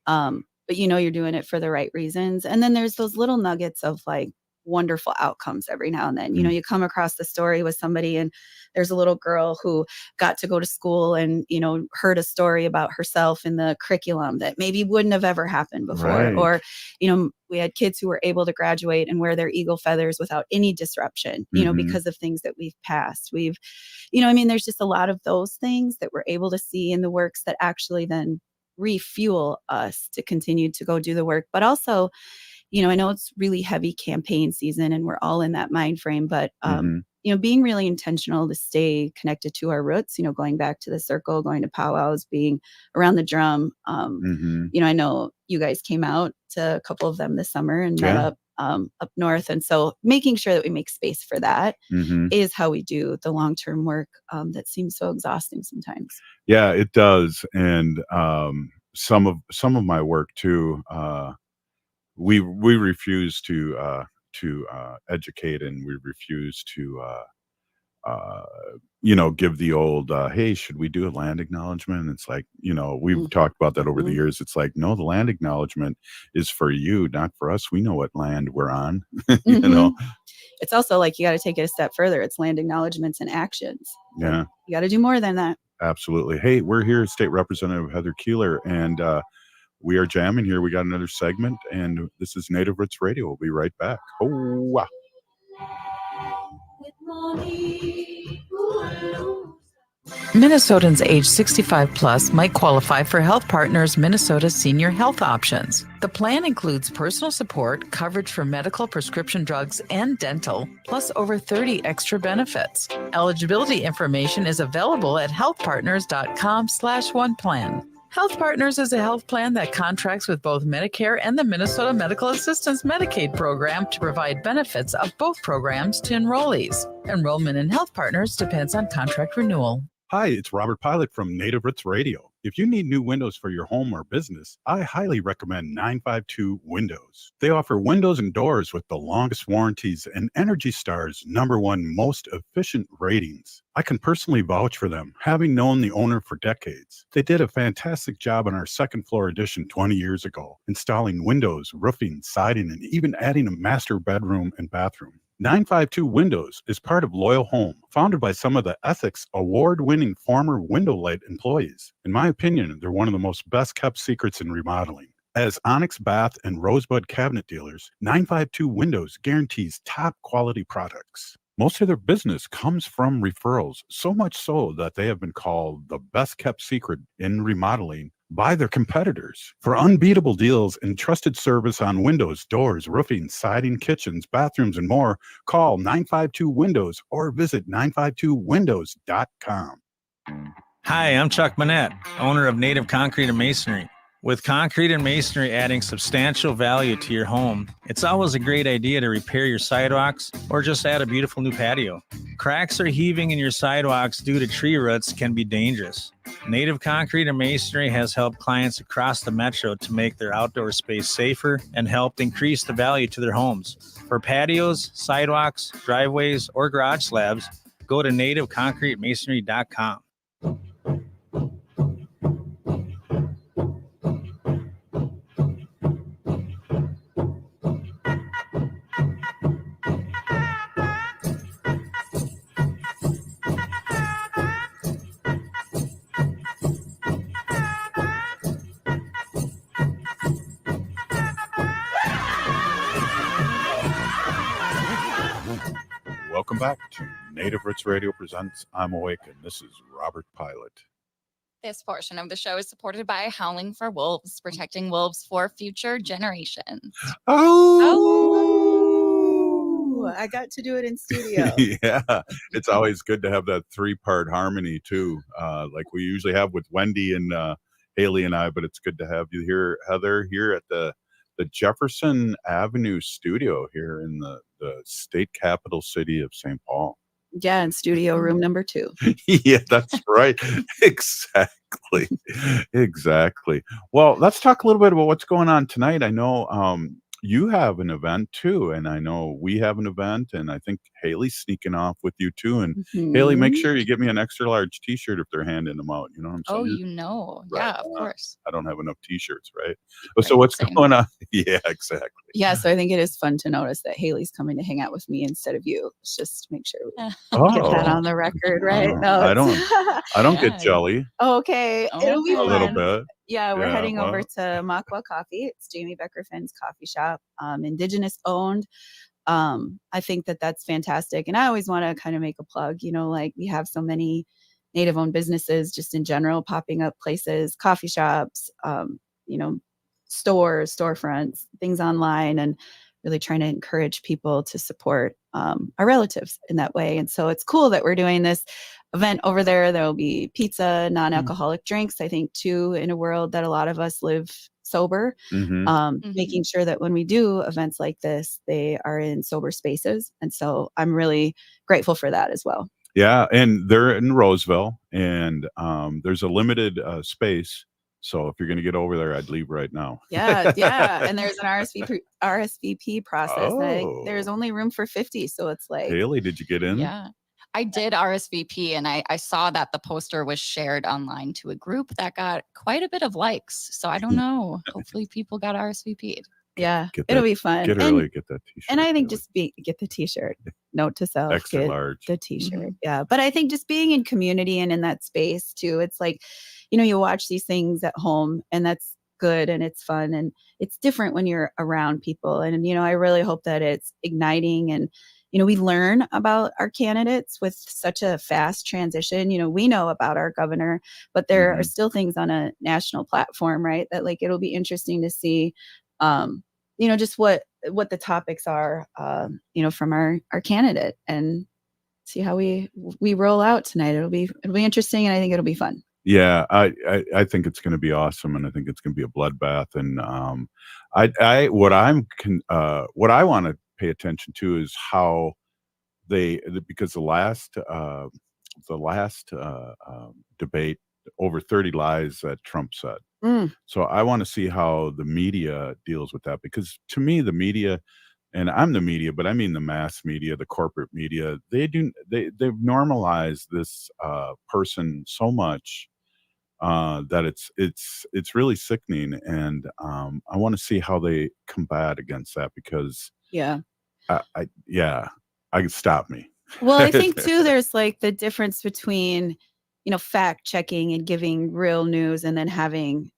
but you're doing it for the right reasons. And then there's those little nuggets of like wonderful outcomes every now and then. You come across the story with somebody, and there's a little girl who got to go to school and, heard a story about herself in the curriculum that maybe wouldn't have ever happened before. Or, we had kids who were able to graduate and wear their eagle feathers without any disruption, because of things that we've passed. There's just a lot of those things that we're able to see in the works that actually then refuel us to continue to go do the work. But also, I know it's really heavy campaign season and we're all in that mind frame, but, being really intentional to stay connected to our roots, going back to the circle, going to powwows, being around the drum. I know you guys came out to a couple of them this summer and met up north. And so making sure that we make space for that is how we do the long-term work that seems so exhausting sometimes. Yeah, it does. And some of my work too, we refuse to educate, and we refuse to give the old hey, should we do a land acknowledgement? And it's like, we've talked about that over the years. It's like, no, the land acknowledgement is for you, not for us. We know what land we're on. It's also like, you got to take it a step further. It's land acknowledgements and actions. Yeah, you got to do more than that. Absolutely. Hey, we're here, State Representative Heather Keeler, and we are jamming here. We got another segment, and this is Native Roots Radio. We'll be right back. Oh, Minnesotans age 65 plus might qualify for Health Partners Minnesota Senior Health Options. The plan includes personal support, coverage for medical, prescription drugs, and dental, plus over 30 extra benefits. Eligibility information is available at healthpartners.com/oneplan. Health Partners is a health plan that contracts with both Medicare and the Minnesota Medical Assistance Medicaid program to provide benefits of both programs to enrollees. Enrollment in Health Partners depends on contract renewal. Hi, it's Robert Pilot from Native Roots Radio. If you need new windows for your home or business, I highly recommend 952 Windows. They offer windows and doors with the longest warranties and Energy Star's #1 most efficient ratings. I can personally vouch for them, having known the owner for decades. They did a fantastic job on our second floor addition 20 years ago, installing windows, roofing, siding, and even adding a master bedroom and bathroom. 952 Windows is part of Loyal Home, founded by some of the Ethics award-winning former Window Light employees. In my opinion, they're one of the most best-kept secrets in remodeling. As Onyx Bath and Rosebud cabinet dealers, 952 Windows guarantees top-quality products. Most of their business comes from referrals, so much so that they have been called the best-kept secret in remodeling by their competitors. For unbeatable deals and trusted service on windows, doors, roofing, siding, kitchens, bathrooms, and more, call 952 Windows or visit 952windows.com. Hi, I'm Chuck Manette, owner of Native Concrete and Masonry. With concrete and masonry adding substantial value to your home, it's always a great idea to repair your sidewalks or just add a beautiful new patio. Cracks or heaving in your sidewalks due to tree roots can be dangerous. Native Concrete and Masonry has helped clients across the metro to make their outdoor space safer and helped increase the value to their homes. For patios, sidewalks, driveways, or garage slabs, go to nativeconcretemasonry.com. Welcome back to Native Roots Radio presents I'm Awake, and this is Robert Pilot. This portion of the show is supported by Howling for Wolves, protecting wolves for future generations. Oh, I got to do it in studio. yeah, it's always good to have that 3-part harmony too, like we usually have with Wendy and Haley and I. But it's good to have you here, Heather, here at the Jefferson Avenue studio here in the state capital city of St. Paul. Yeah, in studio room number 2. Yeah, that's right. Exactly. Exactly. Well, let's talk a little bit about what's going on tonight. I know you have an event too, and I know we have an event, and I think Haley's sneaking off with you too. And Haley, make sure you get me an extra large t-shirt if they're handing them out. You know what I'm saying? Oh, you know. Right. Yeah, of course. I don't have enough t-shirts, right? So what's going on? Yeah, exactly. Yeah, so I think it is fun to notice that Haley's coming to hang out with me instead of you. Let's just make sure we get that on the record, right? No, I don't get jelly. Okay, it'll be a little fun. bit. Yeah, we're heading over to Makwa Coffee. It's Jamie Becker Finn's coffee shop, Indigenous owned. I think that that's fantastic. And I always want to kind of make a plug, you know, like we have so many Native owned businesses just in general popping up places, coffee shops, you know, stores, storefronts, things online, and really trying to encourage people to support our relatives in that way. And so it's cool that we're doing this event over there. There will be pizza, non-alcoholic drinks, I think, too, in a world that a lot of us live sober, making sure that when we do events like this, they are in sober spaces. And so I'm really grateful for that as well. Yeah, and they're in Roseville, and there's a limited space. So if you're going to get over there, I'd leave right now. Yeah. And there's an RSVP process. I think there's only room for 50. So it's like, Haley, did you get in? Yeah. I did RSVP, and I saw that the poster was shared online to a group that got quite a bit of likes. So I don't know. Hopefully people got RSVP'd. Yeah, it'll be fun. Get early, get that t-shirt. And I think just get the t-shirt. Note to self, extra get large. the t-shirt. Yeah, but I think just being in community and in that space too. It's like, you know, you watch these things at home, and that's good and it's fun, and it's different when you're around people. And you know, I really hope that it's igniting, and you know, we learn about our candidates with such a fast transition. You know, we know about our governor, but there are still things on a national platform, right? That like it'll be interesting to see. You know, just what the topics are, you know, from our candidate, and see how we roll out tonight. It'll be interesting, and I think it'll be fun. Yeah, I think it's going to be awesome, and I think it's going to be a bloodbath. And what I want to pay attention to is how because the last debate over 30 lies that Trump said. Mm. So I want to see how the media deals with that, because to me, the media, and I'm the media, but I mean the mass media, the corporate media, they've normalized this person so much that it's really sickening, and I want to see how they combat against that, because Yeah. I stop me. Well, I think too, there's like the difference between, fact checking and giving real news and then having,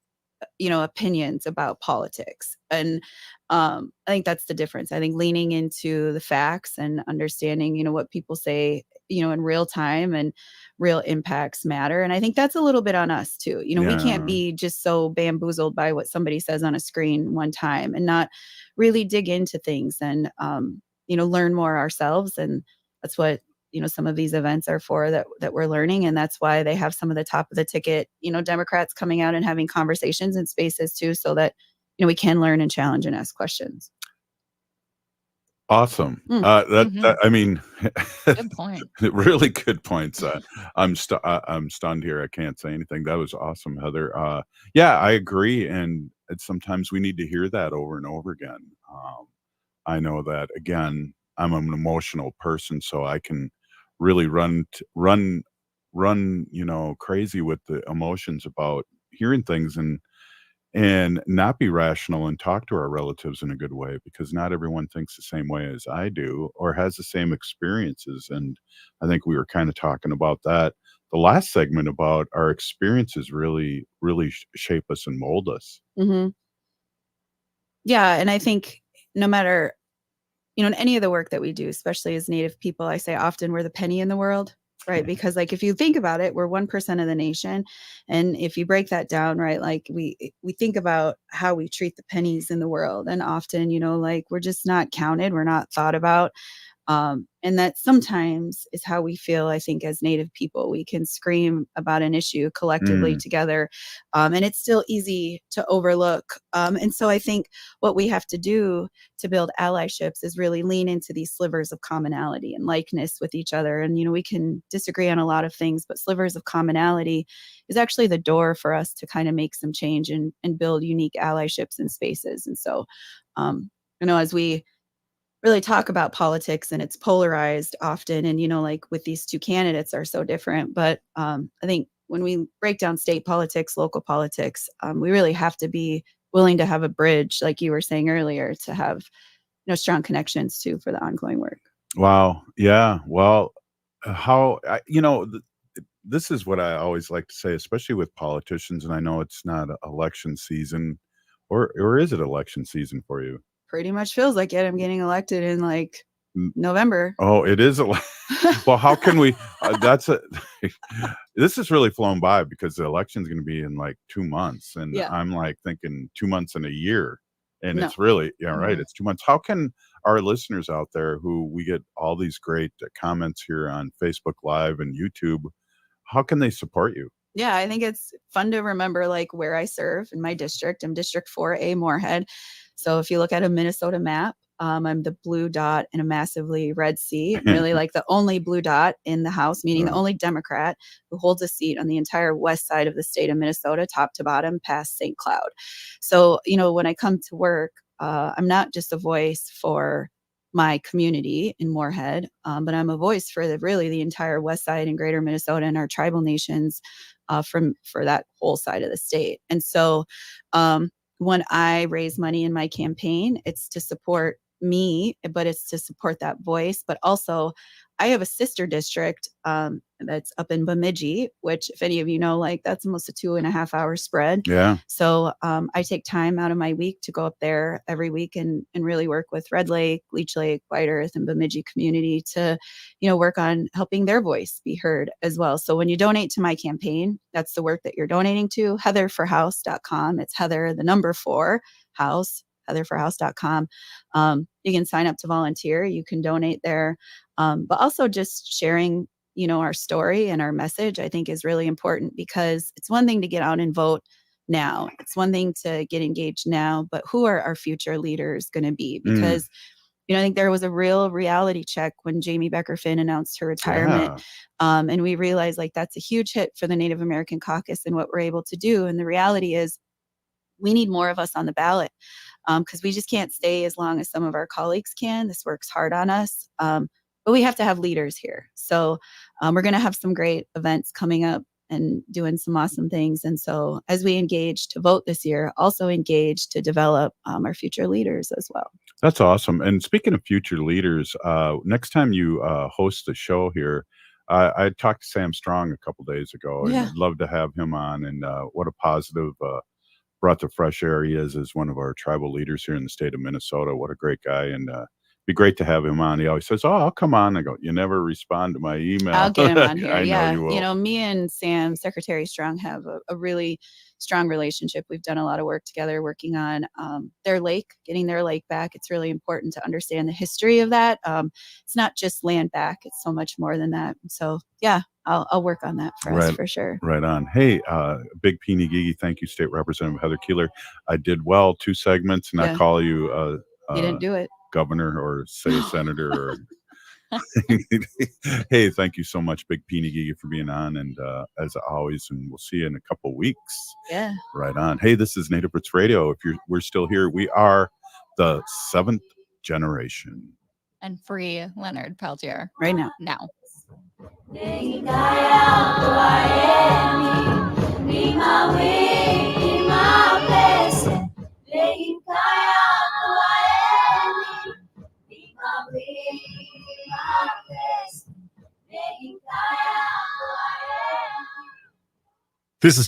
opinions about politics. And I think that's the difference. I think leaning into the facts and understanding, what people say, in real time and real impacts matter. And I think that's a little bit on us too. We can't be just so bamboozled by what somebody says on a screen one time and not really dig into things and, learn more ourselves. And that's what, some of these events are for, that we're learning. And that's why they have some of the top of the ticket, Democrats coming out and having conversations in spaces too, so that, we can learn and challenge and ask questions. Awesome. I mean, Good point. really good points. I'm stunned here. I can't say anything. That was awesome, Heather. Yeah, I agree. And sometimes we need to hear that over and over again. I know that, again, I'm an emotional person, so I can really run, crazy with the emotions about hearing things, and not be rational and talk to our relatives in a good way, because not everyone thinks the same way as I do or has the same experiences. And I think we were kind of talking about that the last segment, about our experiences really shape us and mold us. Mm-hmm. Yeah. And I think no matter, in any of the work that we do, especially as Native people, I say often we're the penny in the world, right? Because like, if you think about it, we're 1% of the nation. And if you break that down, right, like we think about how we treat the pennies in the world. And often, like we're just not counted. We're not thought about. And that sometimes is how we feel, I think, as Native people. We can scream about an issue collectively together, and it's still easy to overlook. And so I think what we have to do to build allyships is really lean into these slivers of commonality and likeness with each other. And, we can disagree on a lot of things, but slivers of commonality is actually the door for us to kind of make some change and build unique allyships in spaces. And so, as we really talk about politics, and it's polarized often, and like with these two candidates are so different, but I think when we break down state politics, local politics, we really have to be willing to have a bridge, like you were saying earlier, to have strong connections too for the ongoing work. Wow. Yeah. Well, this is what I always like to say, especially with politicians, and I know it's not election season, or is it election season for you? Pretty much feels like it. I'm getting elected in like November. Oh, it is. Well, how can we? This has really flown by, because the election's going to be in like 2 months, and Yeah. I'm like thinking 2 months in a year, and No. it's really, yeah, right. Mhm. It's 2 months. How can our listeners out there, who we get all these great comments here on Facebook Live and YouTube, how can they support you? Yeah, I think it's fun to remember like where I serve in my district. I'm District 4A Moorhead. So if you look at a Minnesota map, I'm the blue dot in a massively red sea. I'm really like the only blue dot in the House, meaning the only Democrat who holds a seat on the entire west side of the state of Minnesota, top to bottom, past St. Cloud. So, when I come to work, I'm not just a voice for my community in Moorhead, but I'm a voice for the entire west side and greater Minnesota and our tribal nations for that whole side of the state. And so when I raise money in my campaign, it's to support me, but it's to support that voice. But also, I have a sister district that's up in Bemidji, which, if any of you know, like that's almost a 2.5-hour spread. Yeah. So I take time out of my week to go up there every week and really work with Red Lake, Leech Lake, White Earth, and Bemidji community to, work on helping their voice be heard as well. So when you donate to my campaign, that's the work that you're donating to. HeatherForHouse.com. It's Heather, the number 4 house. HeatherForHouse.com. You can sign up to volunteer. You can donate there. But also just sharing, our story and our message, I think is really important, because it's one thing to get out and vote now. It's one thing to get engaged now, but who are our future leaders going to be? Because I think there was a real reality check when Jamie Becker Finn announced her retirement. Yeah. And we realized like that's a huge hit for the Native American caucus and what we're able to do. And the reality is we need more of us on the ballot because we just can't stay as long as some of our colleagues can. This works hard on us. But we have to have leaders here. So we're going to have some great events coming up and doing some awesome things. And so as we engage to vote this year, also engage to develop our future leaders as well. That's awesome. And speaking of future leaders, next time you host the show here, I talked to Sam Strong a couple days ago, and Yeah. I'd love to have him on. And what a positive breath of fresh air he is as one of our tribal leaders here in the state of Minnesota. What a great guy. And be great to have him on. He always says, "Oh, I'll come on." I go, "You never respond to my email." I'll get him on here. I Yeah. know you will. Me and Sam, Secretary Strong, have a really strong relationship. We've done a lot of work together working on their lake, getting their lake back. It's really important to understand the history of that. It's not just land back. It's so much more than that. So yeah, I'll work on that for us for sure. Right on. Hey, Big Peony Gigi, thank you, State Representative Heather Keeler. I did well, 2 segments, and I Yeah. call you You didn't do it. governor or say senator. Or hey, thank you so much, Big Peony Gigi, for being on. And as always, and we'll see you in a couple weeks. Yeah. Right on. Hey, this is Native Roots Radio. If we're still here, we are the 7th generation. And free Leonard Peltier. Right now. Now. This is